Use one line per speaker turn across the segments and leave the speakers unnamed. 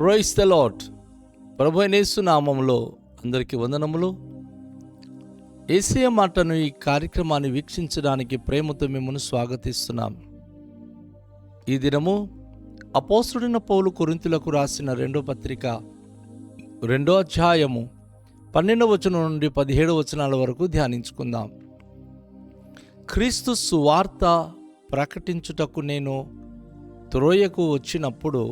Praise the lord. ప్రభు అయిన యేసు నామములో అందరికీ వందనములు. యేసయ్య మాటను ఈ కార్యక్రమాన్ని వీక్షించడానికి ప్రేమతో మిమ్మల్ని స్వాగతిస్తున్నాం. ఈ దినము అపోస్తలుడైన పౌలు కొరింథీయులకు రాసిన 2వ పత్రిక 2వ అధ్యాయము 12వ వచనం నుండి 17వ వచనాల వరకు ధ్యానించుకుందాం. క్రీస్తు సువార్త ప్రకటించుటకు నేను త్రోయకు వచ్చినప్పుడు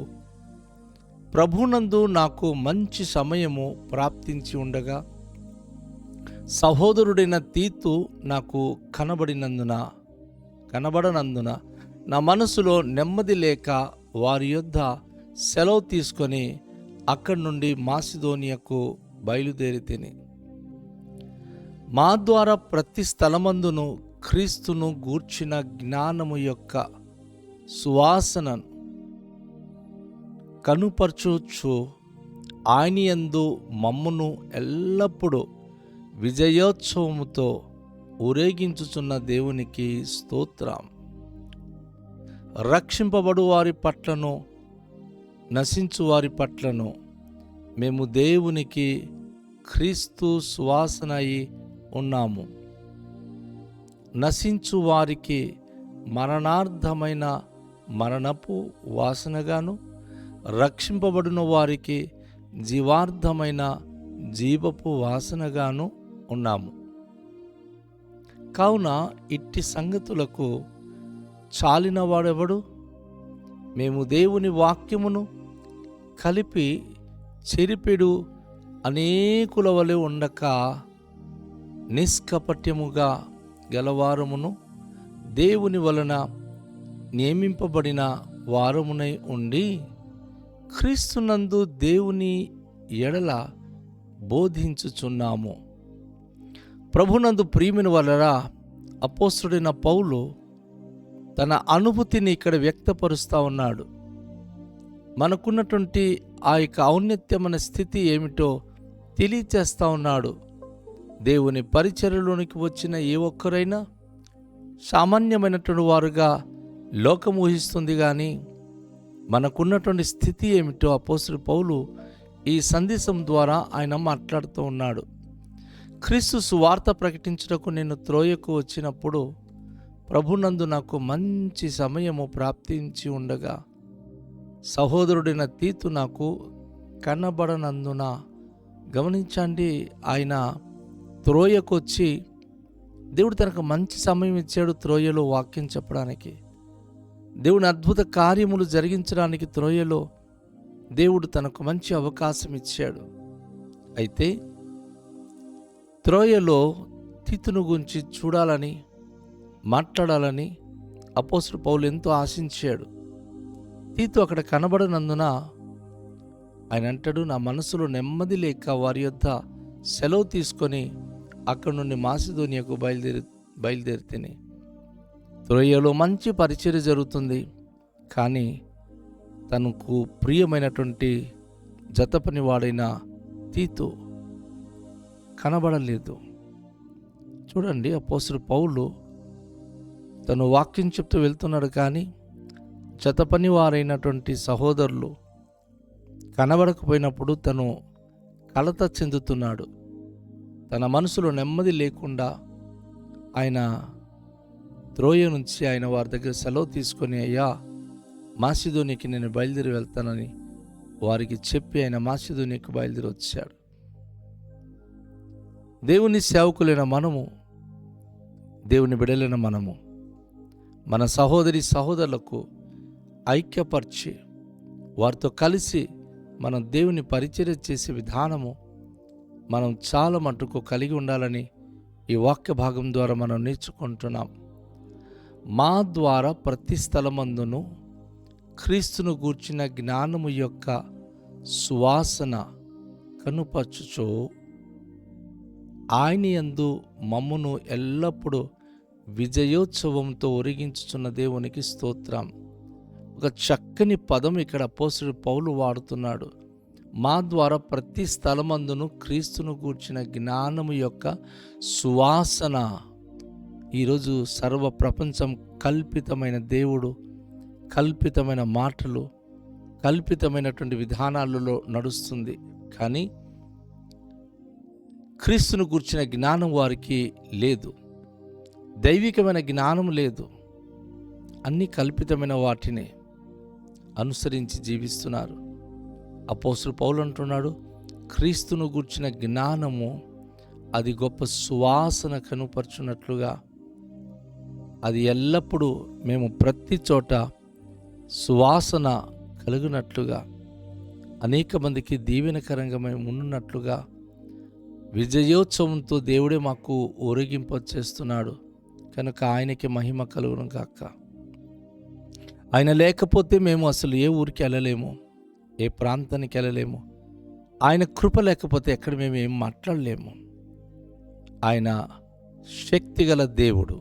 ప్రభునందు నాకు మంచి సమయము ప్రాప్తించి ఉండగా సహోదరుడైన తీతు నాకు కనబడనందున నా మనసులో నెమ్మది లేక వారి యొద్ద సెలవు తీసుకొని అక్కడి నుండి మాసిదోనియకు బయలుదేరితిని. మా ద్వారా ప్రతి స్థలమందును క్రీస్తును గూర్చిన జ్ఞానము యొక్క సువాసనను కనుపరచుచు ఆయన యందు మమ్మును ఎల్లప్పుడూ విజయోత్సవముతో ఊరేగించుచున్న దేవునికి స్తోత్రం. రక్షింపబడు వారి పట్లను నశించు వారి పట్లను మేము దేవునికి క్రీస్తు సువాసన అయి ఉన్నాము. నశించు వారికి మరణార్థమైన మరణపు వాసనగాను, రక్షింపబడిన వారికి జీవార్థమైన జీవపు వాసనగాను ఉన్నాము. కావున ఇట్టి సంగతులకు చాలినవాడెవడు? మేము దేవుని వాక్యమును కలిపి చెరిపెడు అనేకుల వలె ఉండక నిష్కపట్యముగా గలవారమును దేవుని వలన నియమింపబడిన వారమునై ఉండి క్రీస్తునందు దేవుని ఎడల బోధించుచున్నాము. ప్రభునందు ప్రియమైన వలన అపోస్తలుడైన పౌలు తన అనుభూతిని ఇక్కడ వ్యక్తపరుస్తూ ఉన్నాడు. మనకున్నటువంటి ఆ యొక్క ఔన్నత్యమైన స్థితి ఏమిటో తెలియచేస్తూ ఉన్నాడు. దేవుని పరిచర్యలోనికి వచ్చిన ఏ ఒక్కరైనా సామాన్యమైనటువంటి వారుగా లోకం ఊహిస్తుంది, కానీ మనకున్నటువంటి స్థితి ఏమిటో అపోస్తలుడు పౌలు ఈ సందేశం ద్వారా ఆయన మాట్లాడుతూ ఉన్నాడు. క్రీస్తు సువార్త ప్రకటించుటకు నేను త్రోయకు వచ్చినప్పుడు ప్రభునందు నాకు మంచి సమయము ప్రాప్తించి ఉండగా సహోదరుడైన తీతు నాకు కనబడనందున. గమనించండి, ఆయన త్రోయకు వచ్చి దేవుడు తనకు మంచి సమయం ఇచ్చాడు త్రోయలో వాక్యం చెప్పడానికి. దేవుని అద్భుత కార్యములు జరిగించడానికి త్రోయలో దేవుడు తనకు మంచి అవకాశం ఇచ్చాడు. అయితే త్రోయలో తీతును గురించి చూడాలని, మాట్లాడాలని అపోస్తలుడు పౌలు ఎంతో ఆశించాడు. తీతు అక్కడ కనబడనందున ఆయన అంటాడు, నా మనసులో నెమ్మది లేక వారి యొద్ద సెలవు తీసుకొని అక్కడి నుండి మాసిదోనియాకు బయలుదేరితేనే. త్రోయలో మంచి పరిచర్య జరుగుతుంది, కానీ తనకు ప్రియమైనటువంటి జతపని వాడైన తీతు కనబడలేదు. చూడండి, అపోస్తలుడు పౌలు తను వాక్యం చెప్తూ వెళ్తున్నాడు, కానీ జతపని వారైనటువంటి సహోదరులు కనబడకపోయినప్పుడు తను కలత చెందుతున్నాడు. తన మనసులో నెమ్మది లేకుండా ఆయన త్రోయ నుంచి ఆయన వారి దగ్గర సెలవు తీసుకొని, అయ్యా మాసిదోనియాకి నేను బయలుదేరి వెళ్తానని వారికి చెప్పి ఆయన మాసిదోనియాకు బయలుదేరి వచ్చాడు. దేవుని సేవకులైన మనము, దేవుని బిడలైన మనము మన సహోదరి సహోదరులకు ఐక్యపరిచి వారితో కలిసి మనం దేవుని పరిచర్య చేసే విధానము మనం చాలా మటుకు కలిగి ఉండాలని ఈ వాక్య భాగం ద్వారా మనం నేర్చుకుంటున్నాం. మా ద్వారా ప్రతి స్థలమందును క్రీస్తును గూర్చిన జ్ఞానము యొక్క సువాసన కనుపరచుచు ఆయన యందు మమ్మును ఎల్లప్పుడూ విజయోత్సవంతో ఒరిగించుచున్న దేవునికి స్తోత్రం. ఒక చక్కని పదం ఇక్కడ అపోస్తలుడు పౌలు వాడుతున్నాడు. మా ద్వారా ప్రతి స్థలమందును క్రీస్తును గూర్చిన జ్ఞానము యొక్క సువాసన. ఈరోజు సర్వ ప్రపంచం కల్పితమైన దేవుడు, కల్పితమైన మాటలు, కల్పితమైనటువంటి విధానాలలో నడుస్తుంది. కానీ క్రీస్తును గూర్చిన జ్ఞానం వారికి లేదు, దైవికమైన జ్ఞానం లేదు. అన్ని కల్పితమైన వాటిని అనుసరించి జీవిస్తున్నారు. అపోస్తలుడు పౌలు అంటున్నాడు, క్రీస్తును గూర్చిన జ్ఞానము అది గొప్ప సువాసన కనుపరుచున్నట్లుగా, అది ఎల్లప్పుడూ మేము ప్రతి చోట సువాసన కలిగినట్లుగా, అనేక మందికి దీవెనకరంగా మేము ఉన్నట్లుగా విజయోత్సవంతో దేవుడే మాకు ఊరేగింపచేస్తున్నాడు. కనుక ఆయనకి మహిమ కలుగును గాక. ఆయన లేకపోతే మేము అసలు ఏ ఊరికి వెళ్ళలేము, ఏ ప్రాంతానికి వెళ్ళలేము. ఆయన కృప లేకపోతే ఎక్కడ మేము ఏం మాట్లాడలేము. ఆయన శక్తిగల దేవుడు,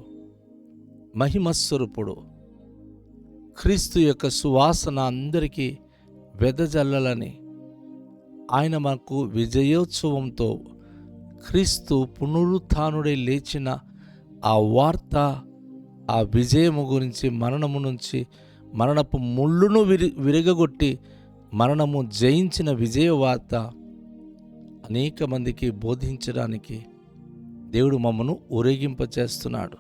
మహిమస్వరూపుడు. క్రీస్తు యొక్క సువాసన అందరికీ వెదజల్లాలని ఆయన మనకు విజయోత్సవంతో క్రీస్తు పునరుత్థానుడై లేచిన ఆ వార్త, ఆ విజయము గురించి, మరణము నుంచి మరణపు ముళ్ళును విరగగొట్టి మరణము జయించిన విజయ వార్త అనేక మందికి బోధించడానికి దేవుడు మమ్మను ఊరేగింపచేస్తున్నాడు,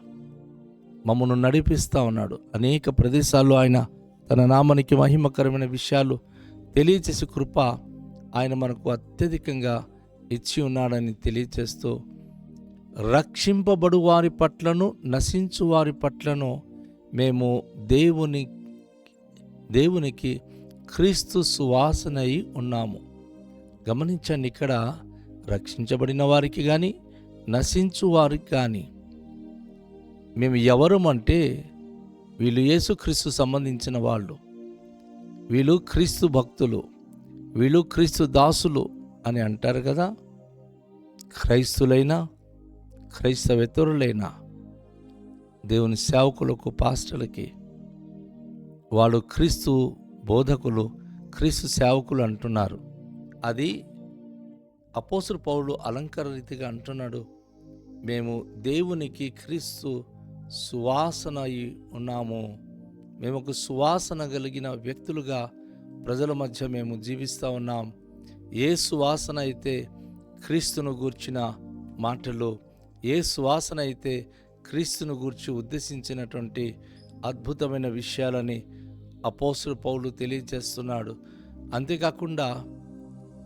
మమ్మను నడిపిస్తూ ఉన్నాడు. అనేక ప్రదేశాల్లో ఆయన తన నామానికి మహిమకరమైన విషయాలు తెలియచేసే కృప ఆయన మనకు అత్యధికంగా ఇచ్చి ఉన్నాడని తెలియచేస్తూ, రక్షింపబడు వారి పట్లను నశించు వారి పట్లను మేము దేవునికి క్రీస్తు సువాసన అయి ఉన్నాము. గమనించండి, ఇక్కడ రక్షించబడిన వారికి కానీ నశించు వారికి కానీ మేము ఎవరమంటే, వీళ్ళు యేసుక్రీస్తు సంబంధించిన వాళ్ళు, వీళ్ళు క్రీస్తు భక్తులు, వీళ్ళు క్రీస్తు దాసులు అని అంటారు కదా. క్రైస్తులైనా క్రైస్తవేతరులైనా దేవుని సేవకులకు, పాస్టర్లకి వాళ్ళు క్రీస్తు బోధకులు, క్రీస్తు సేవకులు అంటున్నారు. అది అపోస్తలుడు పౌలు అలంకార రీతిగా అంటున్నాడు, మేము దేవునికి క్రీస్తు సువాసన అయి ఉన్నాము. మేము ఒక సువాసన కలిగిన వ్యక్తులుగా ప్రజల మధ్య మేము జీవిస్తూ ఉన్నాం. ఏ సువాసన అయితే క్రీస్తును గూర్చిన మాటలు, ఏ సువాసన అయితే క్రీస్తును గూర్చి ఉద్దేశించినటువంటి అద్భుతమైన విషయాలని అపోస్తలుడు పౌలు తెలియజేస్తున్నాడు. అంతేకాకుండా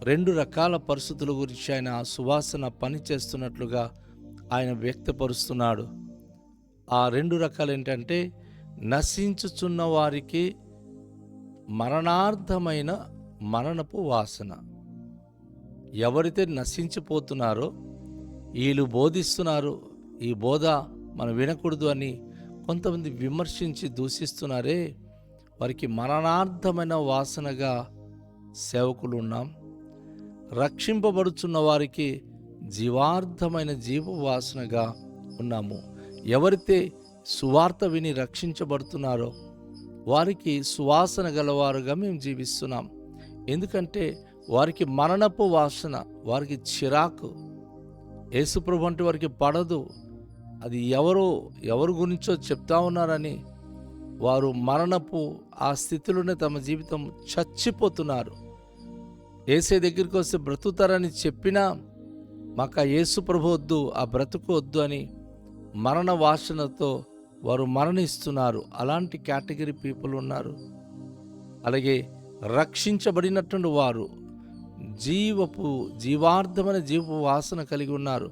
2 రకాల పరిస్థితుల గురించి ఆయన ఆ సువాసన పనిచేస్తున్నట్లుగా ఆయన వ్యక్తపరుస్తున్నాడు. ఆ 2 రకాలు ఏంటంటే, నశించుచున్న వారికి మరణార్థమైన మరణపు వాసన. ఎవరైతే నశించిపోతున్నారో, వీళ్ళు బోధిస్తున్నారు, ఈ బోధ మనం వినకూడదు అని కొంతమంది విమర్శించి దూషిస్తున్నారే, వారికి మరణార్థమైన వాసనగా సేవకులు ఉన్నాం. రక్షింపబడుచున్న వారికి జీవార్థమైన జీవవాసనగా ఉన్నాము. ఎవరైతే సువార్త విని రక్షించబడుతున్నారో వారికి సువాసన గలవారుగా మేము జీవిస్తున్నాం. ఎందుకంటే వారికి మరణపు వాసన, వారికి చిరాకు, యేసుప్రభు అంటే వారికి పడదు. అది ఎవరు గురించో చెప్తా ఉన్నారని వారు మరణపు ఆ స్థితిలోనే తమ జీవితం చచ్చిపోతున్నారు. యేసే దగ్గరికి వస్తే బ్రతుకుతారని చెప్పినా మాకు ఆ యేసుప్రభు వద్దు, ఆ బ్రతుకు వద్దు అని మరణ వాసనతో వారు మరణిస్తున్నారు. అలాంటి కేటగిరీ పీపుల్ ఉన్నారు. అలాగే రక్షించబడినటువంటి వారు జీవార్థమైన జీవ వాసన కలిగి ఉన్నారు.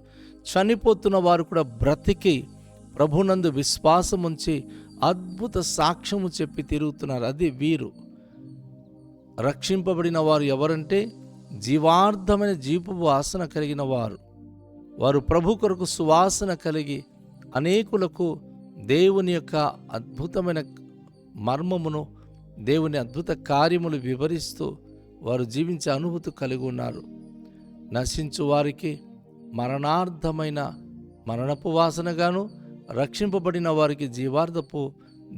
చనిపోతున్న వారు కూడా బ్రతికి ప్రభునందు విశ్వాసం ఉంచి అద్భుత సాక్ష్యము చెప్పి తిరుగుతున్నారు. అది వీరు. రక్షింపబడిన వారు ఎవరంటే, జీవార్థమైన జీవ వాసన కలిగిన వారు. వారు ప్రభు కొరకు సువాసన కలిగి అనేకులకు దేవుని యొక్క అద్భుతమైన మర్మమును, దేవుని అద్భుత కార్యములు వివరిస్తూ వారు జీవించే అనుభూతి కలిగి ఉన్నారు. నశించు వారికి మరణార్థమైన మరణపు వాసనగాను, రక్షింపబడిన వారికి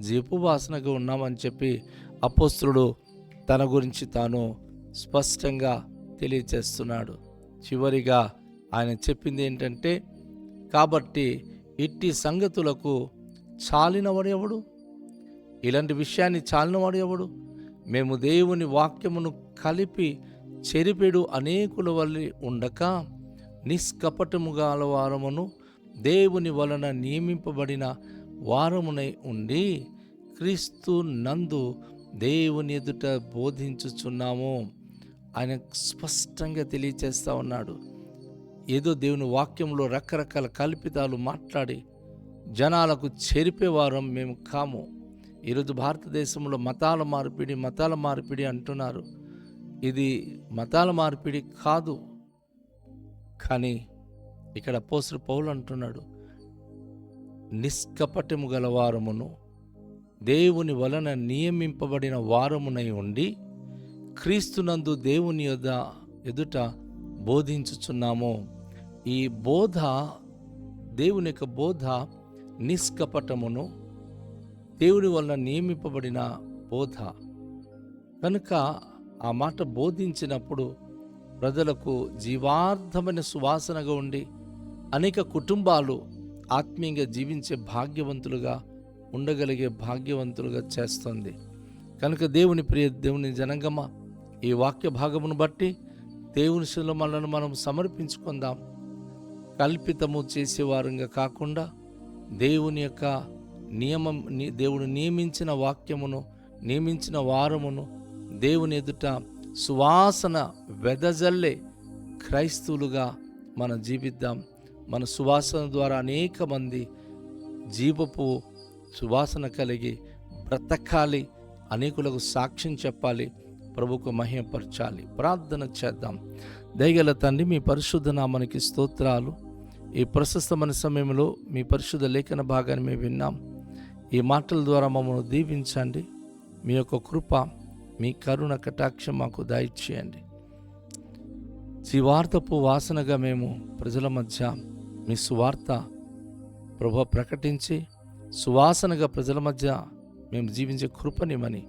జీపు వాసనగా ఉన్నామని చెప్పి అపోస్తలుడు తన గురించి తాను స్పష్టంగా తెలియచేస్తున్నాడు. చివరిగా ఆయన చెప్పింది ఏంటంటే, కాబట్టి ఇట్టి సంగతులకు చాలినవాడు ఎవడు? ఇలాంటి విషయాన్ని చాలినవాడు ఎవడు? మేము దేవుని వాక్యమును కలిపి చెరిపెడు అనేకుల వలె ఉండక నిష్కపటము గల వారమును దేవుని వలన నియమింపబడిన వారమునై ఉండి క్రీస్తు నందు దేవుని ఎదుట బోధించుచున్నాము. ఆయన స్పష్టంగా తెలియచేస్తూ ఉన్నాడు. ఏదో దేవుని వాక్యంలో రకరకాల కల్పితాలు మాట్లాడి జనాలకు చెరిపేవారం మేము కాము. ఈరోజు భారతదేశంలో మతాల మార్పిడి అంటున్నారు. ఇది మతాల మార్పిడి కాదు. కానీ ఇక్కడ అపోస్తలుడు పౌలు అంటున్నాడు, నిష్కపటము గల వారమును దేవుని వలన నియమింపబడిన వారమునై ఉండి క్రీస్తునందు దేవుని ఎదుట బోధించుచున్నాము. ఈ బోధ, దేవుని యొక్క బోధ నిష్కపటమును దేవుని వలన నియమింపబడిన బోధ కనుక ఆ మాట బోధించినప్పుడు ప్రజలకు జీవార్థమైన సువాసనగా ఉండి అనేక కుటుంబాలు ఆత్మీయంగా జీవించే భాగ్యవంతులుగా ఉండగలిగే భాగ్యవంతులుగా చేస్తుంది. కనుక దేవుని జనంగమ, ఈ వాక్య భాగమును బట్టి దేవుని శిలో మనం సమర్పించుకుందాం. కల్పితము చేసేవారంగా కాకుండా దేవుని యొక్క దేవుడు నియమించిన వాక్యమును, నియమించిన వారమును దేవుని ఎదుట సువాసన వెదజల్లే క్రైస్తవులుగా మనం జీవిద్దాం. మన సువాసన ద్వారా అనేక మంది జీవపు సువాసన కలిగి బ్రతకాలి, అనేకులకు సాక్ష్యం చెప్పాలి, ప్రభువుకు మహిమపరచాలి. ప్రార్థన చేద్దాం. దయగల తండ్రి, మీ పరిశుద్ధ నామానికి స్తోత్రాలు. ఈ ప్రశస్తమైన సమయంలో మీ పరిశుద్ధ లేఖన భాగాన్ని మేము విన్నాం. ఈ మాటల ద్వారా మమ్మల్ని దీవించండి. మీ యొక్క కృప, మీ కరుణ కటాక్షం మాకు దయచేయండి. జీవార్థపు వాసనగా మేము ప్రజల మధ్య మీ సువార్త ప్రభు ప్రకటించి సువాసనగా ప్రజల మధ్య మేము జీవించే కృపనిమని,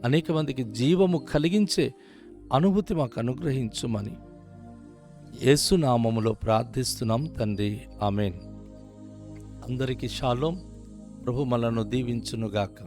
అనేక మందికి జీవము కలిగించే అనుభూతి మాకు అనుగ్రహించుమని యేసు నామములో ప్రార్థిస్తున్నాం తండ్రి, ఆమేన్. అందరికీ షాలోం. ప్రభు మనలను దీవించునుగాక.